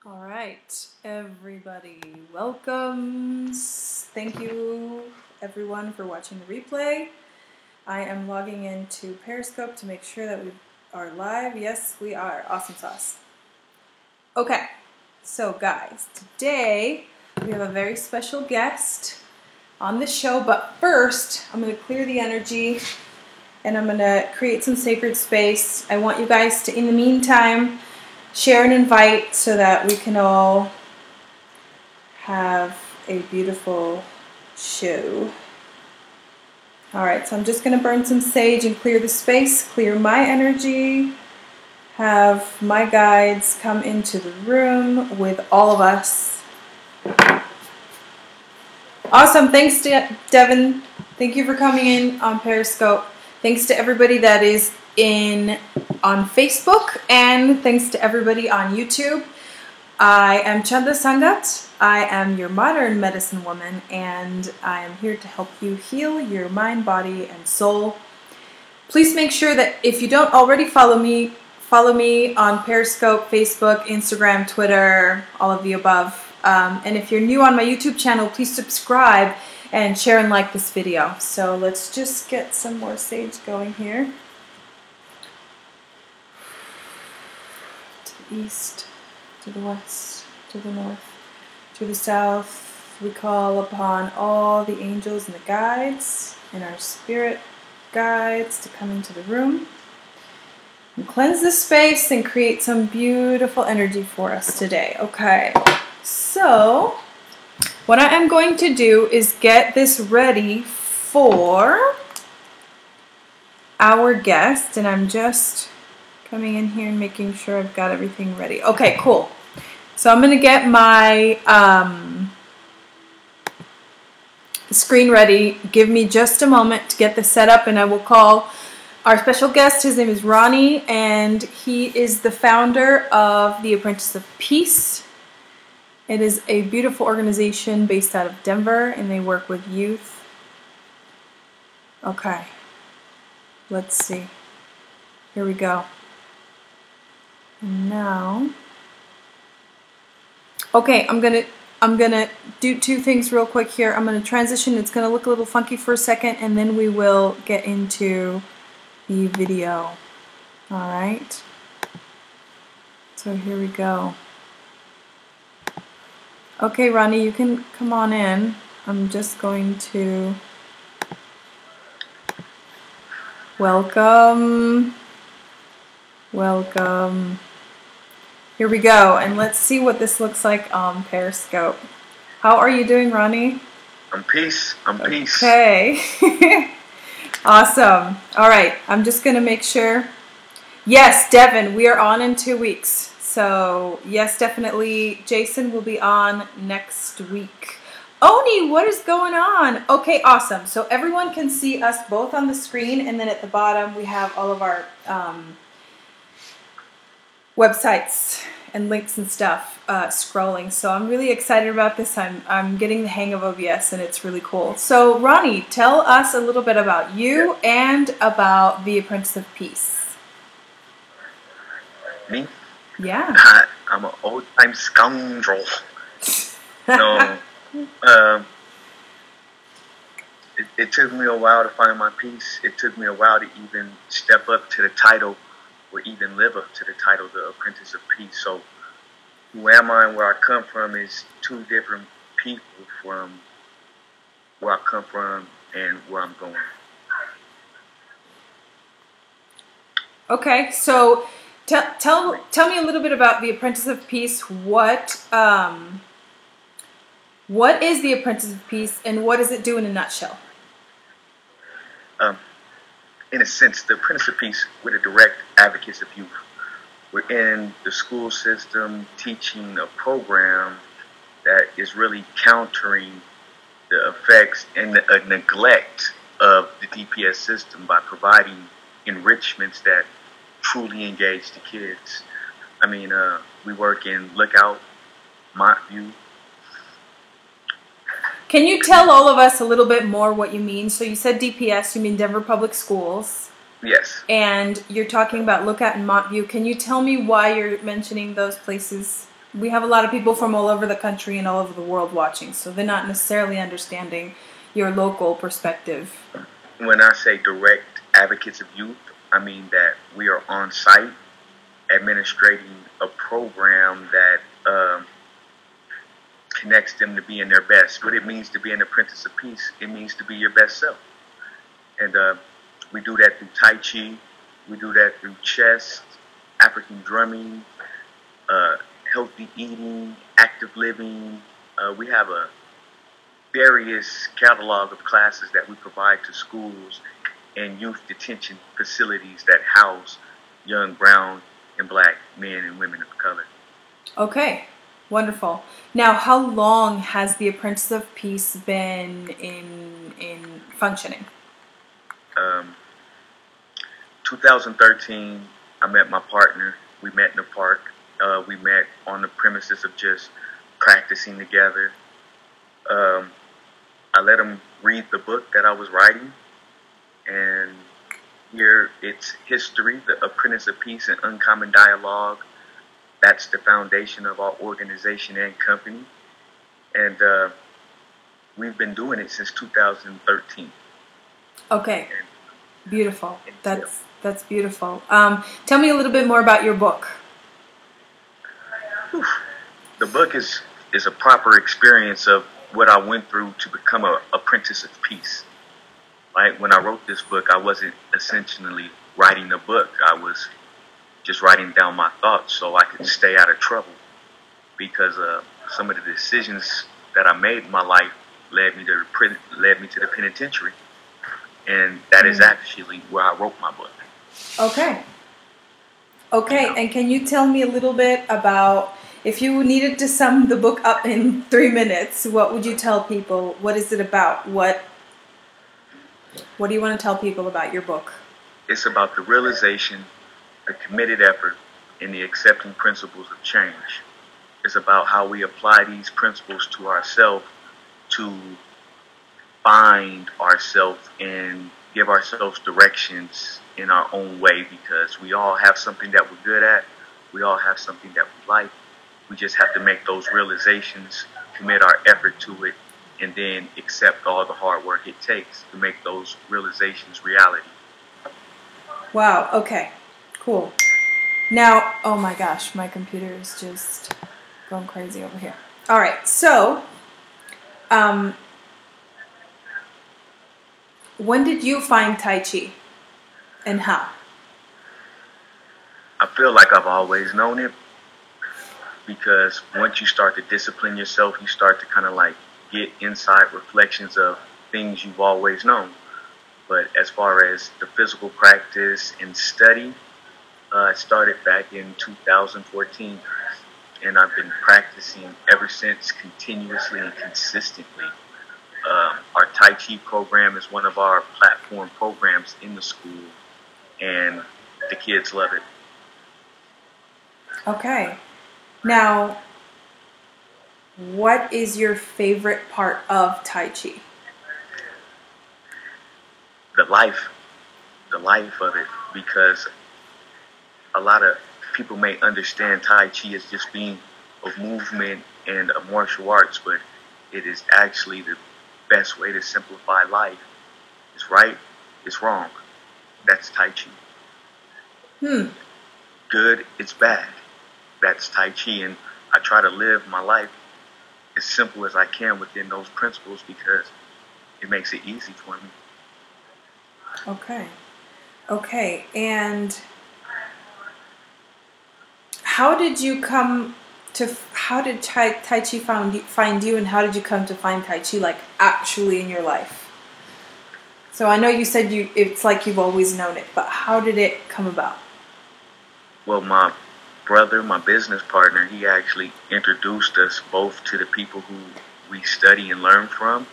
All right, everybody, welcome. Thank you, everyone, for watching the replay. I am logging into Periscope to make sure that we are live. Yes, we are. Awesome sauce. Okay, so guys, today we have a very special guest on the show, but first I'm going to clear the energy and I'm going to create some sacred space. I want you guys to, in the meantime, share and invite so that we can all have a beautiful show. All right, so I'm just going to burn some sage and clear the space, clear my energy, have my guides come into the room with all of us. Awesome. Thanks to Devin. Thank you for coming in on Periscope. Thanks to everybody that is on Facebook, and thanks to everybody on YouTube. I am Chandra Sangat. I am your modern medicine woman, and I am here to help you heal your mind, body, and soul. Please make sure that if you don't already follow me on Periscope, Facebook, Instagram, Twitter, all of the above. And if you're new on my YouTube channel, please subscribe and share and like this video. So let's just get some more sage going here. To the east, to the west, to the north, to the south. We call upon all the angels and the guides and our spirit guides to come into the room and cleanse the space and create some beautiful energy for us today. Okay, so what I am going to do is get this ready for our guest, and I'm just coming in here and making sure I've got everything ready. Okay, cool. So I'm going to get my screen ready. Give me just a moment to get this set up, and I will call our special guest. His name is Ronnie, and he is the founder of the Apprentice of Peace. It is a beautiful organization based out of Denver, and they work with youth. Okay, let's see. Here we go. And now, okay, I'm gonna do two things real quick here. I'm gonna transition. It's gonna look a little funky for a second, and then we will get into the video. All right. So here we go. Okay, Ronnie, you can come on in. I'm just going to welcome. Here we go, and let's see what this looks like on Periscope. How are you doing, Ronnie? I'm peace. Okay. Awesome. All right, I'm just going to make sure. Yes, Devin, we are on in 2 weeks. So, yes, definitely. Jason will be on next week. Oni, what is going on? Okay, awesome. So everyone can see us both on the screen, and then at the bottom we have all of our websites and links and stuff scrolling. So I'm really excited about this. I'm getting the hang of OBS, and it's really cool. So Ronnie, tell us a little bit about you and about the Apprentice of Peace. Me? Yeah. I'm an old-time scoundrel. No, it took me a while to find my peace. It took me a while to even step up to the title, or even live up to the title, the Apprentice of Peace. So who am I and where I come from is two different people from where I come from and where I'm going. Okay, so tell me a little bit about the Apprentice of Peace. What is the Apprentice of Peace, and what does it do in a nutshell? In a sense, the Apprentice of Peace, we're the direct advocates of youth. We're in the school system teaching a program that is really countering the effects and the neglect of the DPS system by providing enrichments that truly engage the kids. I mean, we work in Lookout, Montview. Can you tell all of us a little bit more what you mean? So you said DPS, you mean Denver Public Schools. Yes. And you're talking about Lookout and Montview. Can you tell me why you're mentioning those places? we have a lot of people from all over the country and all over the world watching, so they're not necessarily understanding your local perspective. When I say direct advocates of youth, I mean that we are on site administrating a program that connects them to being their best. What it means to be an apprentice of peace, it means to be your best self. And we do that through Tai Chi, we do that through chess, African drumming, healthy eating, active living. We have a various catalog of classes that we provide to schools and youth detention facilities that house young brown and black men and women of color. Okay, wonderful. Now, how long has the Apprentice of Peace been in functioning? 2013, I met my partner. We met in the park. We met on the premises of just practicing together. I let him read the book that I was writing, and here it's history, the Apprentice of Peace and Uncommon Dialogue. That's the foundation of our organization and company, and we've been doing it since 2013. Okay, beautiful. That's beautiful. Tell me a little bit more about your book. The book is a proper experience of what I went through to become an apprentice of peace. Right? When I wrote this book, I wasn't essentially writing a book. I was just writing down my thoughts so I could stay out of trouble, because some of the decisions that I made in my life led me to the penitentiary, and that is actually where I wrote my book. Okay. Okay, and can you tell me a little bit about, if you needed to sum the book up in 3 minutes, what would you tell people? What is it about? What do you want to tell people about your book? It's about the realization, the committed effort, and the accepting principles of change. It's about how we apply these principles to ourselves to find ourselves and give ourselves directions in our own way, because we all have something that we're good at. We all have something that we like. We just have to make those realizations, commit our effort to it, and then accept all the hard work it takes to make those realizations reality. Wow, okay, cool. Now, oh my gosh, my computer is just going crazy over here. All right, so when did you find Tai Chi and how? I feel like I've always known it, because once you start to discipline yourself, you start to kind of like get inside reflections of things you've always known. But as far as the physical practice and study, I started back in 2014, and I've been practicing ever since, continuously and consistently. Our Tai Chi program is one of our platform programs in the school, and the kids love it. Okay. Now, what is your favorite part of Tai Chi? The life of it, because a lot of people may understand Tai Chi as just being a movement and a martial arts, but it is actually the best way to simplify life. It's right, it's wrong. That's Tai Chi. Good, it's bad. That's Tai Chi, and I try to live my life as simple as I can within those principles, because it makes it easy for me. Okay. Okay, and how did you come to, how did Tai Chi find you, and how did you come to find Tai Chi, like, actually in your life? So I know you said it's like you've always known it, but how did it come about? Well, my brother, my business partner, he actually introduced us both to the people who we study and learn from.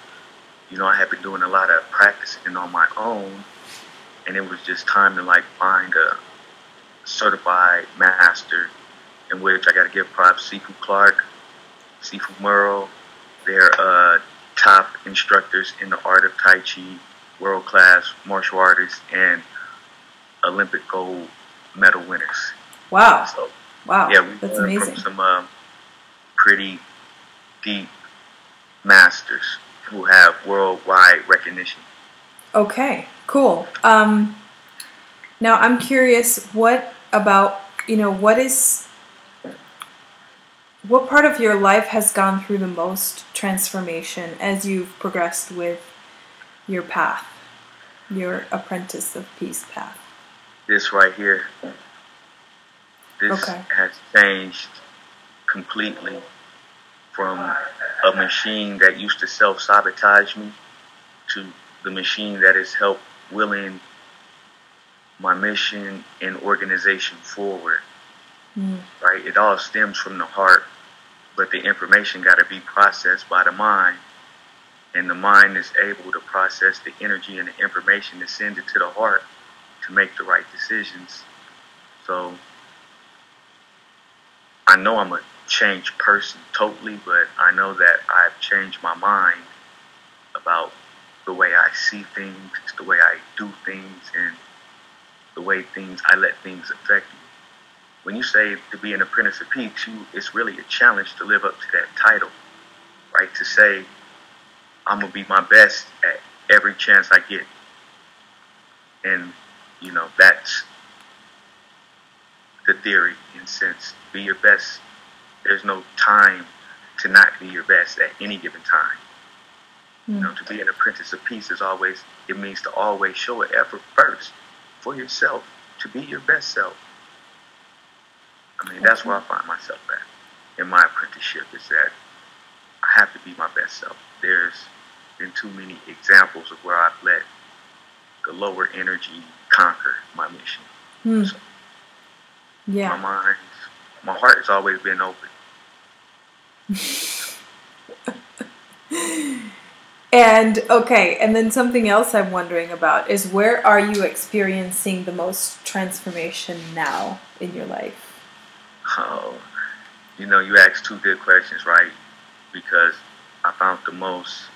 You know, I have been doing a lot of practicing on my own, and it was just time to like find a certified master, in which I got to give props Sifu Clark, Sifu Merle. They're top instructors in the art of Tai Chi, world-class martial artists, and Olympic gold medal winners. Wow. So, wow. Yeah, we That's learned amazing. from some pretty deep masters who have worldwide recognition. Okay, cool. Now I'm curious, what about, what part of your life has gone through the most transformation as you've progressed with your path, your Apprentice of Peace path? This right here, this Okay. has changed completely from a machine that used to self-sabotage me to the machine that has helped willing my mission and organization forward. Right? It all stems from the heart, but the information got to be processed by the mind, and the mind is able to process the energy and the information to send it to the heart to make the right decisions. So I know I'm a changed person totally, but I know that I've changed my mind about the way I see things, the way I do things, and the way I let things affect me. When you say to be an Apprentice of Peace, it's really a challenge to live up to that title, right? To say, I'm going to be my best at every chance I get. And, that's the theory, in a sense. Be your best. There's no time to not be your best at any given time. To be an Apprentice of Peace it means to always show an effort first for yourself, to be your best self. I mean, that's where I find myself at in my apprenticeship, is that I have to be my best self. There's been too many examples of where I've let the lower energy conquer my mission. So Yeah. my heart has always been open. And then something else I'm wondering about is, where are you experiencing the most transformation now in your life? Oh, you asked two good questions, right? Because I found the most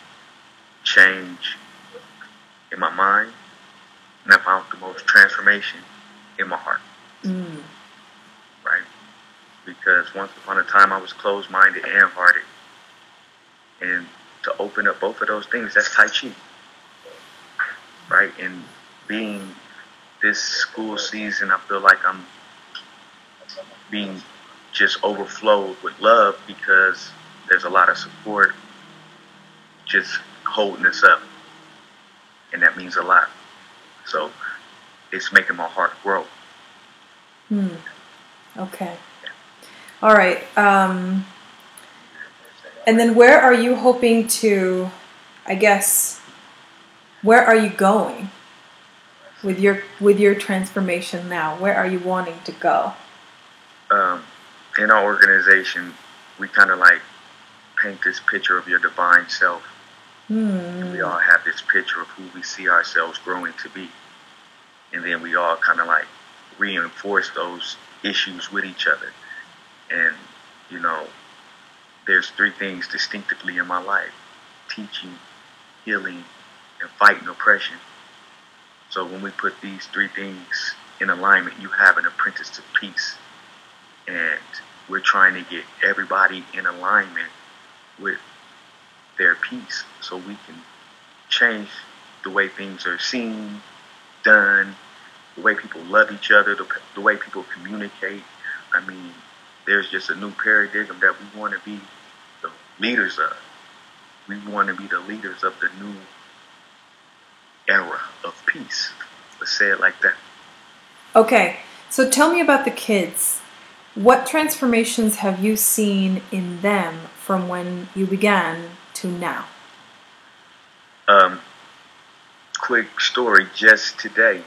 change in my mind, and I found the most transformation in my heart. Right? Because once upon a time I was closed-minded and hearted. And to open up both of those things, that's Tai Chi. Right? And being this school season, I feel like I'm being just overflowed with love, because there's a lot of support just holding us up. And that means a lot. So it's making my heart grow. Okay. All right. And then where are you hoping to, where are you going with your transformation now? Where are you wanting to go? In our organization, we kind of like paint this picture of your divine self. And we all have this picture of who we see ourselves growing to be. And then we all kind of like reinforce those issues with each other. And, there's three things distinctively in my life: teaching, healing, and fighting oppression. So when we put these three things in alignment, you have an Apprentice of Peace. And we're trying to get everybody in alignment with their peace, so we can change the way things are seen, done, the way people love each other, the way people communicate. I mean, there's just a new paradigm that we want to be the leaders of. We want to be the leaders of the new era of peace. Let's say it like that. Okay, so tell me about the kids. What transformations have you seen in them from when you began to now? Quick story, just today.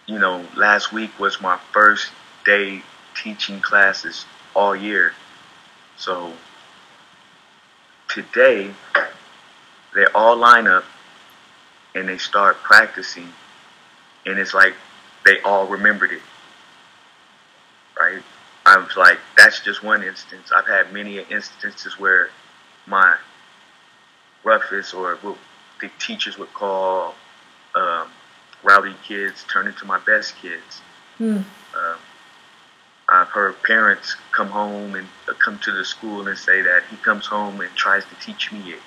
Last week was my first day teaching classes all year. So today, they all line up and they start practicing, and it's like they all remembered it. Right? I was like, that's just one instance. I've had many instances where my roughest, or what the teachers would call rowdy kids, turn into my best kids. I've heard parents come home and come to the school and say that he comes home and tries to teach me it.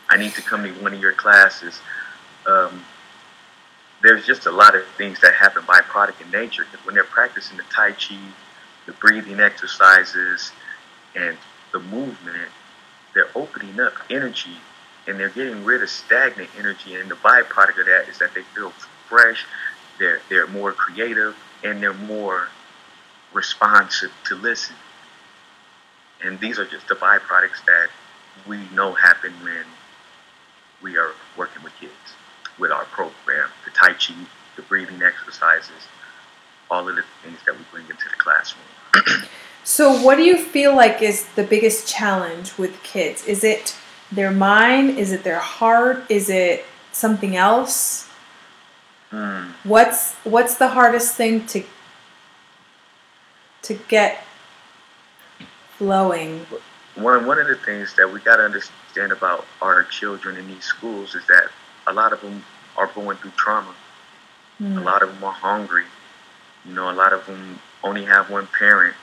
I need to come to one of your classes. There's just a lot of things that happen byproduct in nature, because when they're practicing the Tai Chi, the breathing exercises, and the movement, they're opening up energy and they're getting rid of stagnant energy. And the byproduct of that is that they feel fresh, they're more creative, and they're more responsive to listen. And these are just the byproducts that we know happen when we are working with kids with our program, the Tai Chi, the breathing exercises, all of the things that we bring into the classroom. So what do you feel like is the biggest challenge with kids? Is it their mind? Is it their heart? Is it something else? What's the hardest thing to get flowing? One of the things that we got to understand about our children in these schools is that a lot of them are going through trauma. A lot of them are hungry. You know, a lot of them only have one parent.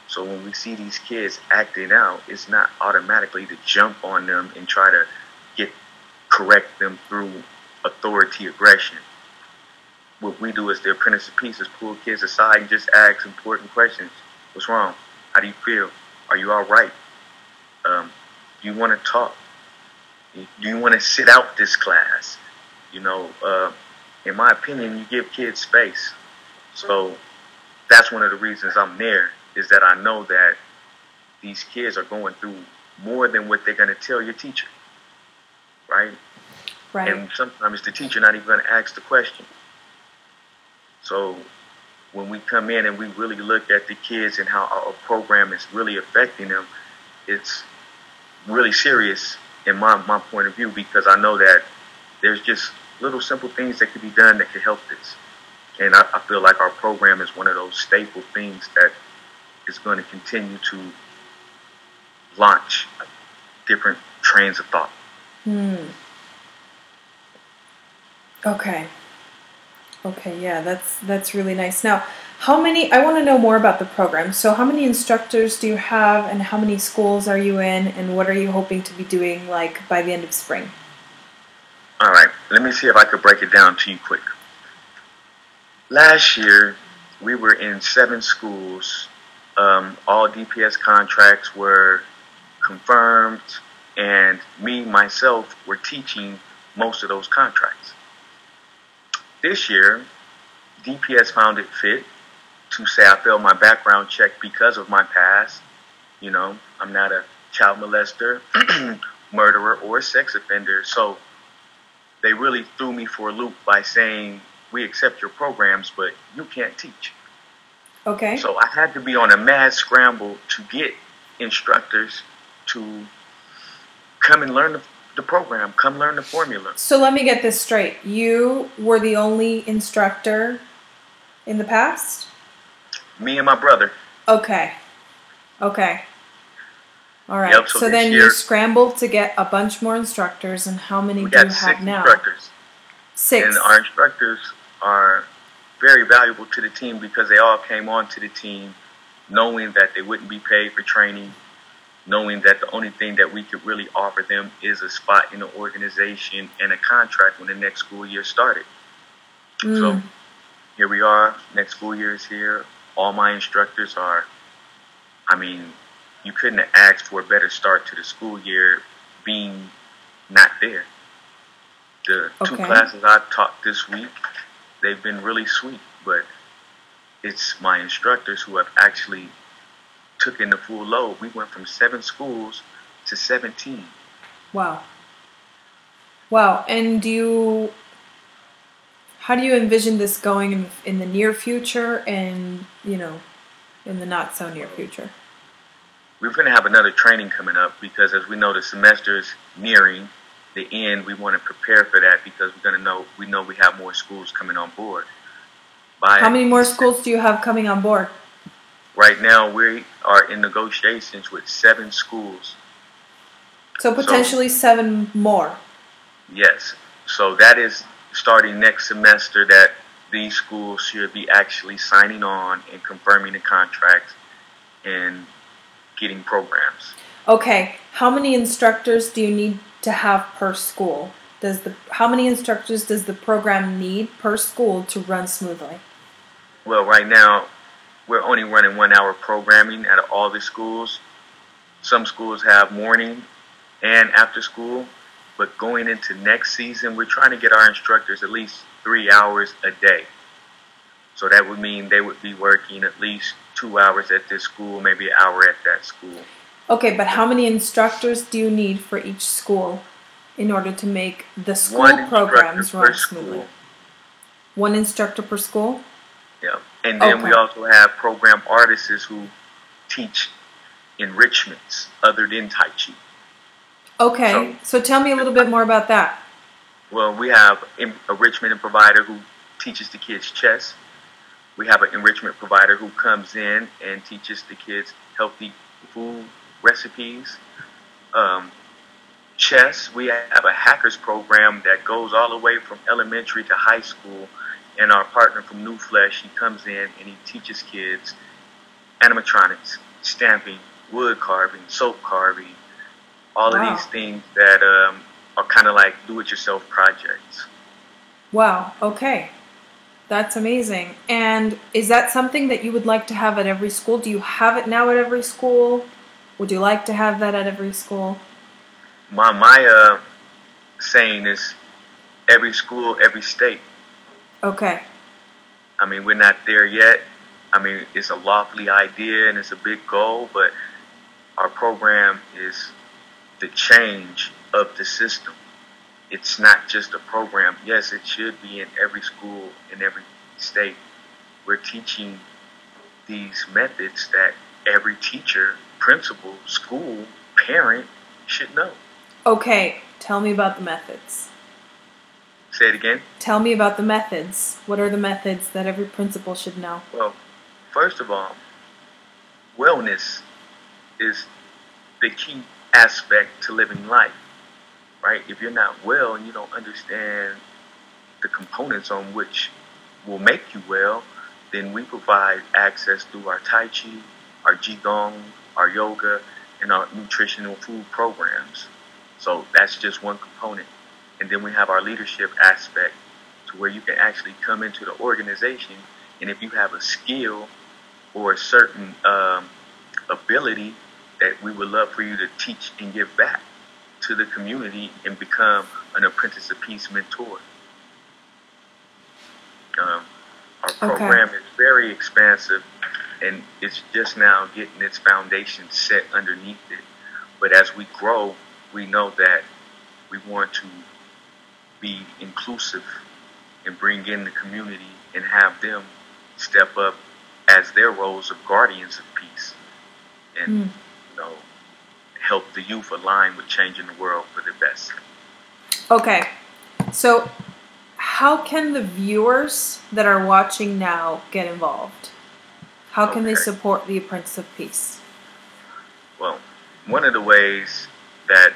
So when we see these kids acting out, it's not automatically to jump on them and try to correct them through authority aggression. What we do as the Apprentice of Peace is pull kids aside and just ask important questions. What's wrong? How do you feel? Are you all right? Do you want to talk? Do you want to sit out this class? You know, in my opinion, you give kids space. So that's one of the reasons I'm there, is that I know that these kids are going through more than what they're going to tell your teacher, right? Right. And sometimes the teacher not even going to ask the question. So when we come in and we really look at the kids and how our program is really affecting them, it's really serious in my point of view, because I know that there's just little simple things that can be done that can help this. And I feel like our program is one of those staple things that is going to continue to launch different trains of thought. Okay. Okay, yeah, that's really nice. Now, I want to know more about the program. So how many instructors do you have, and how many schools are you in, and what are you hoping to be doing like by the end of spring? All right, let me see if I could break it down to you quick. Last year, we were in 7 schools. All DPS contracts were confirmed, and myself, were teaching most of those contracts. This year, DPS found it fit to say I failed my background check because of my past. You know, I'm not a child molester, murderer, or sex offender. So they really threw me for a loop by saying, we accept your programs, but you can't teach. Okay. So I had to be on a mad scramble to get instructors to come and learn the program, come learn the formula. So let me get this straight. You were the only instructor in the past? Me and my brother. Okay. Okay. All right. Yep, so then you scrambled to get a bunch more instructors, and how many do you have now? Instructors. 6. And our instructors are very valuable to the team because they all came on to the team knowing that they wouldn't be paid for training, knowing that the only thing that we could really offer them is a spot in the organization and a contract when the next school year started. So here we are, next school year is here. All my instructors are, I mean, you couldn't have asked for a better start to the school year being not there. The 2 classes I've taught this week, they've been really sweet, but it's my instructors who have actually took in the full load. We went from 7 schools to 17. Wow. Wow. And how do you envision this going in the near future and, you know, in the not so near future? We're going to have another training coming up because, as we know, the semester is nearing the end. We want to prepare for that because we know we have more schools coming on board. How many more schools do you have coming on board? Right now, we are in negotiations with 7 schools. So potentially 7 more. Yes. So that is starting next semester, that these schools should be actually signing on and confirming the contracts and getting programs. Okay, how many instructors do you need to have per school? How many instructors does the program need per school to run smoothly? Well, right now, we're only running 1 hour programming at all the schools. Some schools have morning and after school, but going into next season, we're trying to get our instructors at least 3 hours a day. So that would mean they would be working at least 2 hours at this school, maybe an hour at that school. Okay, but how many instructors do you need for each school in order to make the school One programs instructor run per smoothly? school. One instructor per school? Yeah. And then Okay. we also have program artists who teach enrichments other than Tai Chi. Okay, so tell me a little bit more about that. Well, we have an enrichment provider who teaches the kids chess. We have an enrichment provider who comes in and teaches the kids healthy food recipes. Chess, we have a hackers program that goes all the way from elementary to high school. And our partner from New Flesh, he comes in and he teaches kids animatronics, stamping, wood carving, soap carving, all Wow. of these things that are kind of like do-it-yourself projects. Wow, okay. That's amazing. And is that something that you would like to have at every school? Do you have it now at every school? Would you like to have that at every school? My saying is every school, every state. Okay. I mean, we're not there yet. I mean, it's a lofty idea and it's a big goal, but our program is the change of the system. It's not just a program. Yes, it should be in every school, in every state. We're teaching these methods that every teacher, principal, school, parent should know. Okay, tell me about the methods. Say it again. Tell me about the methods. What are the methods that every principal should know? Well, first of all, wellness is the key aspect to living life, right? If you're not well and you don't understand the components on which will make you well, then we provide access through our Tai Chi, our Qigong, our yoga, and our nutritional food programs. So that's just one component. And then we have our leadership aspect to where you can actually come into the organization, and if you have a skill or a certain ability, that we would love for you to teach and give back to the community and become an Apprentice of Peace mentor. Our program is very expansive, and it's just now getting its foundation set underneath it. But as we grow, we know that we want to be inclusive and bring in the community and have them step up as their roles of guardians of peace and help the youth align with changing the world for the best. Okay, so how can the viewers that are watching now get involved? How can they support the Apprentice of Peace? Well, one of the ways that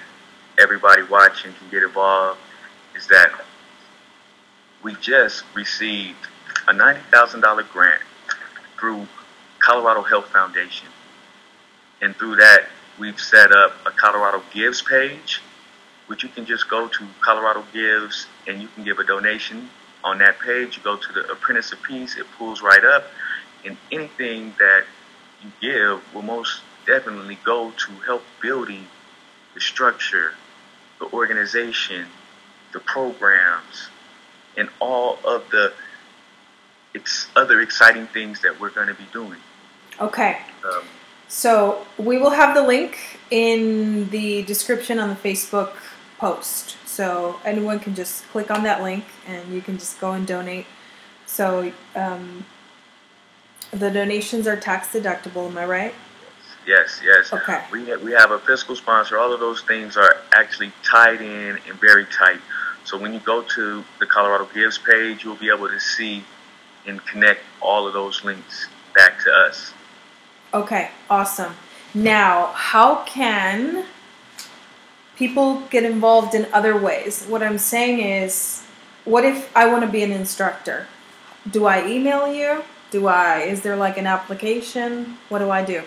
everybody watching can get involved is that we just received a $90,000 grant through Colorado Health Foundation. And through that, we've set up a Colorado Gives page, which you can just go to Colorado Gives and you can give a donation. On that page, you go to the Apprentice of Peace, it pulls right up, and anything that you give will most definitely go to help building the structure, the organization, the programs, and all of the other exciting things that we're going to be doing. Okay. So we will have the link in the description on the Facebook post. So anyone can just click on that link and you can just go and donate. So the donations are tax deductible, am I right? Yes, yes. Okay. We have a fiscal sponsor. All of those things are actually tied in and very tight. So when you go to the Colorado Gives page, you'll be able to see and connect all of those links back to us. Okay, awesome. Now, how can people get involved in other ways? What I'm saying is, what if I want to be an instructor? Do I email you? Is there like an application? What do I do?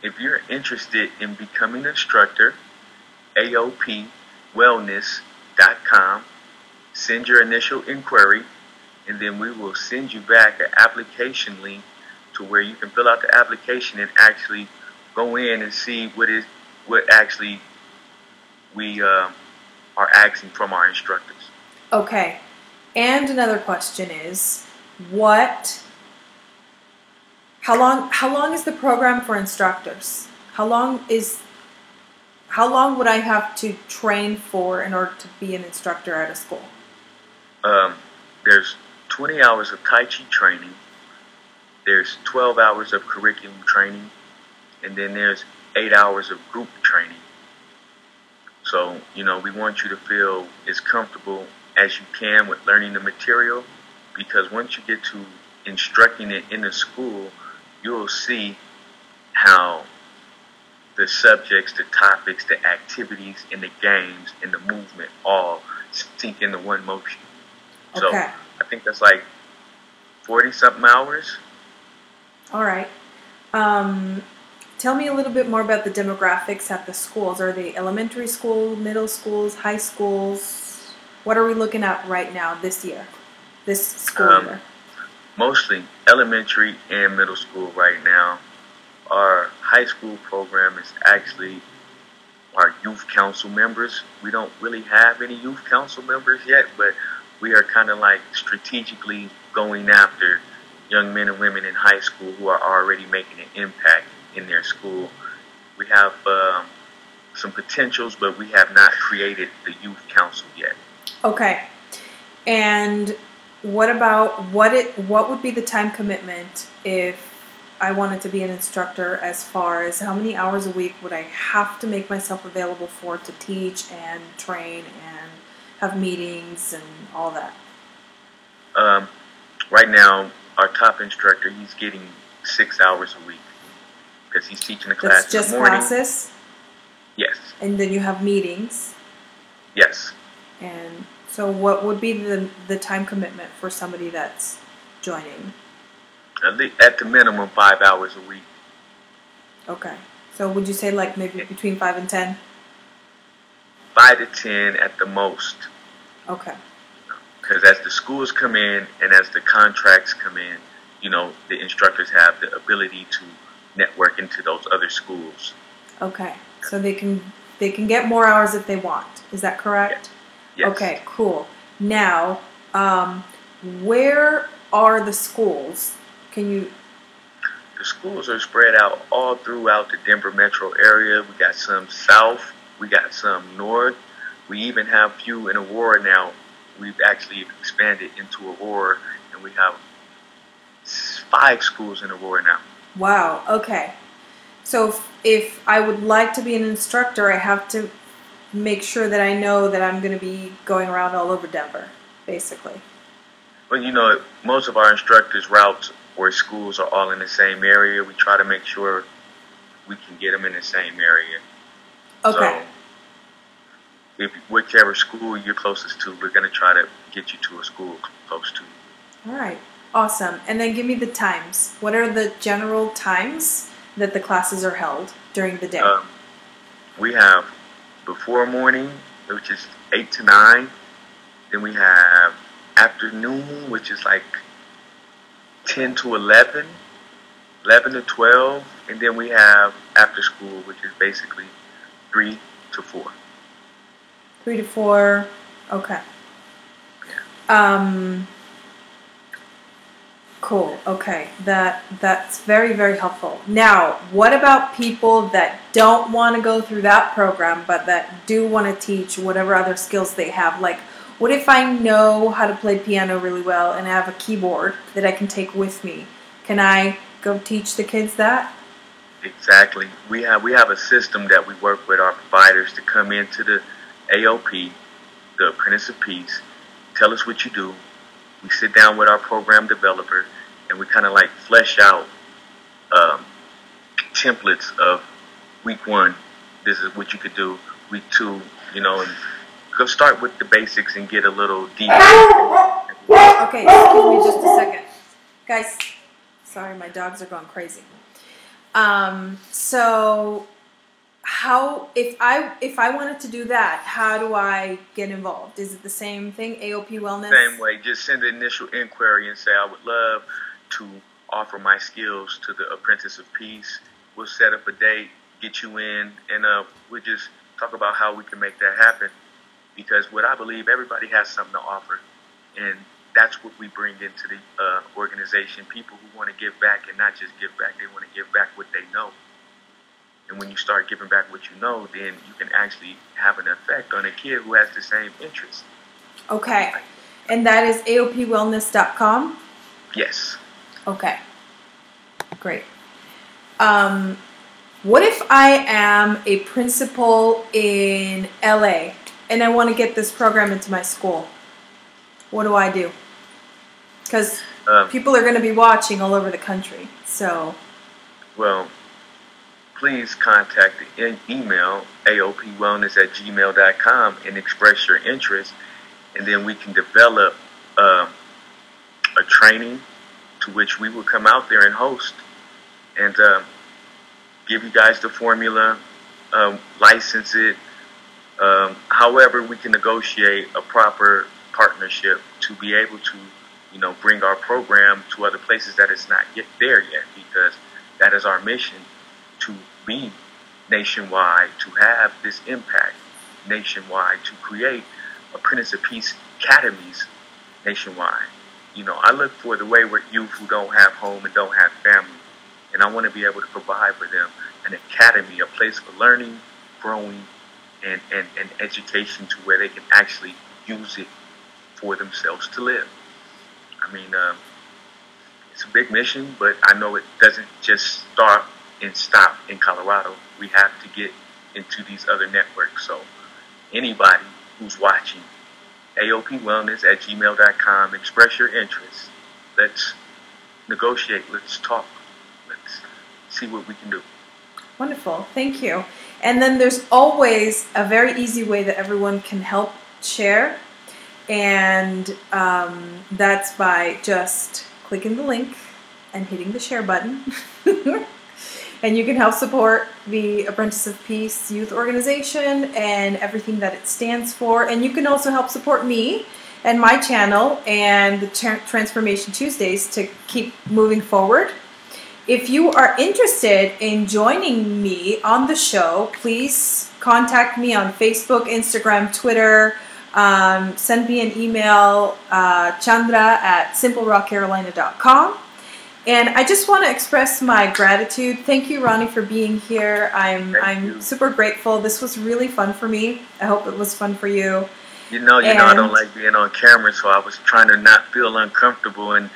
If you're interested in becoming an instructor, AOPwellness.com. Send your initial inquiry, and then we will send you back an application link to where you can fill out the application and actually go in and see what actually we are asking from our instructors. Okay. And another question is, how long is the program for instructors? How long would I have to train for in order to be an instructor at a school? There's 20 hours of Tai Chi training. There's 12 hours of curriculum training, and then there's 8 hours of group training. So, we want you to feel as comfortable as you can with learning the material, because once you get to instructing it in the school, you'll see how the subjects, the topics, the activities, and the games, and the movement all sink into one motion. So okay. I think that's like 40-something hours. All right. Tell me a little bit more about the demographics at the schools. Are they elementary school, middle schools, high schools? What are we looking at right now this year, this school year? Mostly elementary and middle school right now. Our high school program is actually our youth council members. We don't really have any youth council members yet, but we are kind of like strategically going after young men and women in high school who are already making an impact in their school. We have some potentials, but we have not created the youth council yet. Okay. And what about what would be the time commitment if I wanted to be an instructor, as far as how many hours a week would I have to make myself available for to teach and train and have meetings and all that? Right now, our top instructor, he's getting 6 hours a week because he's teaching a class That's just in the morning. classes? Yes. And then you have meetings? Yes. And so what would be the time commitment for somebody that's joining? At the minimum, 5 hours a week. Okay. So would you say like maybe between 5 and 10? 5 to 10 at the most. Okay. Because as the schools come in and as the contracts come in, the instructors have the ability to network into those other schools. Okay. So they can get more hours if they want. Is that correct? Yes. Okay, cool. Now, where are the schools? The schools are spread out all throughout the Denver metro area. We got some south, we got some north. We even have a few in Aurora now. We've actually expanded into Aurora, and we have 5 schools in Aurora now. Wow, okay. So if I would like to be an instructor, I have to make sure that I know that I'm going to be going around all over Denver, basically. Well, most of our instructors' routes or schools are all in the same area. We try to make sure we can get them in the same area. Okay. So whichever school you're closest to, we're going to try to get you to a school close to you. All right. Awesome. And then give me the times. What are the general times that the classes are held during the day? We have before morning, which is 8 to 9. Then we have afternoon, which is like 10 to 11, 11 to 12. And then we have after school, which is basically 3 to 4. 3 to 4. Okay. Cool. Okay. That's very, very helpful. Now, what about people that don't want to go through that program, but that do want to teach whatever other skills they have? Like, what if I know how to play piano really well and I have a keyboard that I can take with me? Can I go teach the kids that? Exactly. We have a system that we work with our providers to come into the AOP, the Apprentice of Peace, tell us what you do. We sit down with our program developer and we kind of like flesh out templates of week 1. This is what you could do. Week 2, and go start with the basics and get a little deeper. Okay, excuse me just a second. Guys, sorry, my dogs are going crazy. So how, if I wanted to do that, how do I get involved? Is it the same thing, AOP Wellness? Same way. Just send an initial inquiry and say, I would love to offer my skills to the Apprentice of Peace. We'll set up a date, get you in, and we'll just talk about how we can make that happen. Because what I believe, everybody has something to offer, and that's what we bring into the organization. People who want to give back, and not just give back, they want to give back what they know. And when you start giving back what you know, then you can actually have an effect on a kid who has the same interest. Okay. And that is AOPwellness.com? Yes. Okay. Great. What if I am a principal in LA and I want to get this program into my school? What do I do? Because people are going to be watching all over the country. So, well, please contact the email aopwellness@gmail.com and express your interest, and then we can develop a training to which we will come out there and host and give you guys the formula, license it. However, we can negotiate a proper partnership to be able to, bring our program to other places that it's not yet there yet, because that is our mission, to be nationwide, to have this impact nationwide, to create Apprentice of Peace academies nationwide. I look for the wayward youth who don't have home and don't have family, and I want to be able to provide for them an academy, a place for learning, growing, and education, to where they can actually use it for themselves to live. I mean, it's a big mission, but I know it doesn't just start and stop in Colorado. We have to get into these other networks. So anybody who's watching, AOPwellness@gmail.com, express your interest. Let's negotiate. Let's talk. Let's see what we can do. Wonderful. Thank you. And then there's always a very easy way that everyone can help share. And that's by just clicking the link and hitting the share button. And you can help support the Apprentice of Peace Youth Organization and everything that it stands for. And you can also help support me and my channel and the Transformation Tuesdays to keep moving forward. If you are interested in joining me on the show, please contact me on Facebook, Instagram, Twitter. Send me an email, Chandra@simplerockcarolina.com. And I just want to express my gratitude. Thank you, Ronnie, for being here. I'm super grateful. This was really fun for me. I hope it was fun for you. I don't like being on camera, so I was trying to not feel uncomfortable, and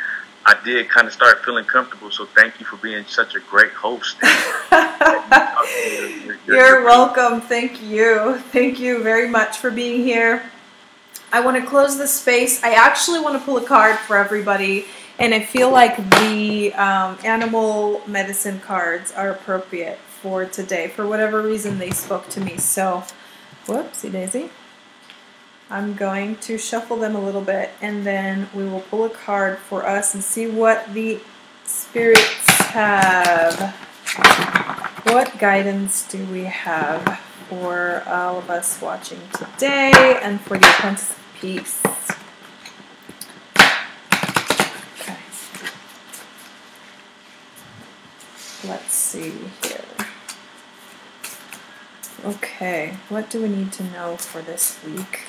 I did kind of start feeling comfortable. So thank you for being such a great host. You're welcome. Thank you. Thank you very much for being here. I want to close this space. I actually want to pull a card for everybody. And I feel like the animal medicine cards are appropriate for today. For whatever reason, they spoke to me. So, whoopsie daisy. I'm going to shuffle them a little bit, and then we will pull a card for us and see what the spirits have. What guidance do we have for all of us watching today and for the Apprentice of Peace? Let's see here. Okay, what do we need to know for this week?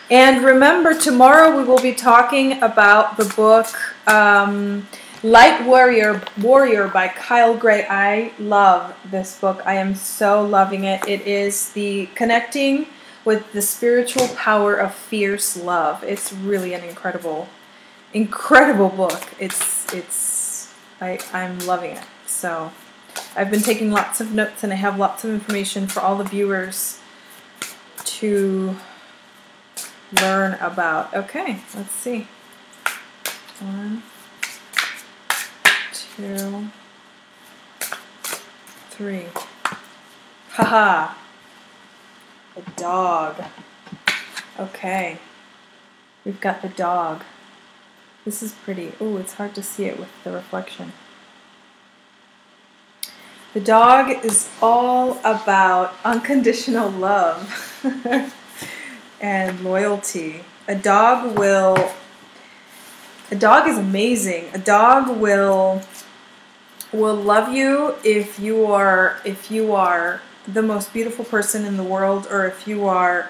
And remember, tomorrow we will be talking about the book Light Warrior by Kyle Gray. I love this book. I am so loving it. It is the connecting with the spiritual power of fierce love. It's really an incredible book. I'm loving it. So I've been taking lots of notes, and I have lots of information for all the viewers to learn about. Okay, let's see. 1, 2, 3. Haha. A dog. Okay. We've got the dog. This is pretty. Oh, it's hard to see it with the reflection. The dog is all about unconditional love and loyalty. A dog is amazing. A dog will love you if you are the most beautiful person in the world, or if you are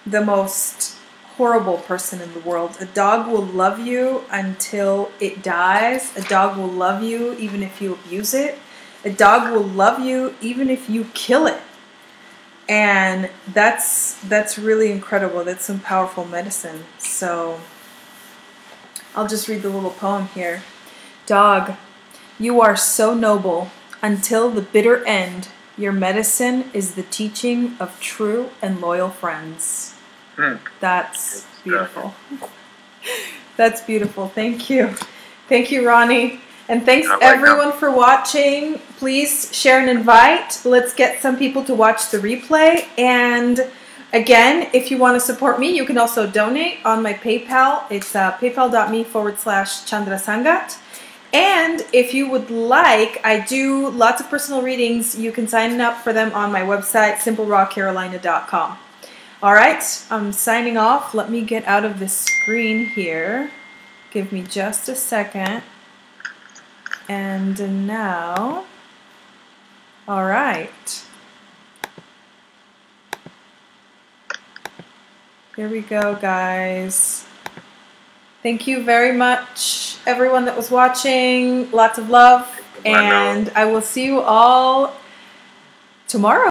the most horrible person in the world. A dog will love you until it dies. A dog will love you even if you abuse it. A dog will love you even if you kill it. And that's really incredible. That's some powerful medicine. So I'll just read the little poem here. Dog, you are so noble. Until the bitter end, your medicine is the teaching of true and loyal friends. That's beautiful. That's beautiful. Thank you. Thank you, Ronnie. And thanks everyone for watching. Please share and invite. Let's get some people to watch the replay. And again, if you want to support me, you can also donate on my PayPal. It's paypal.me/Chandra Sangat. And if you would like, I do lots of personal readings. You can sign up for them on my website, simplerawcarolina.com. All right, I'm signing off. Let me get out of this screen here. Give me just a second. And now, all right. Here we go, guys. Thank you very much, everyone that was watching. Lots of love, and I will see you all tomorrow.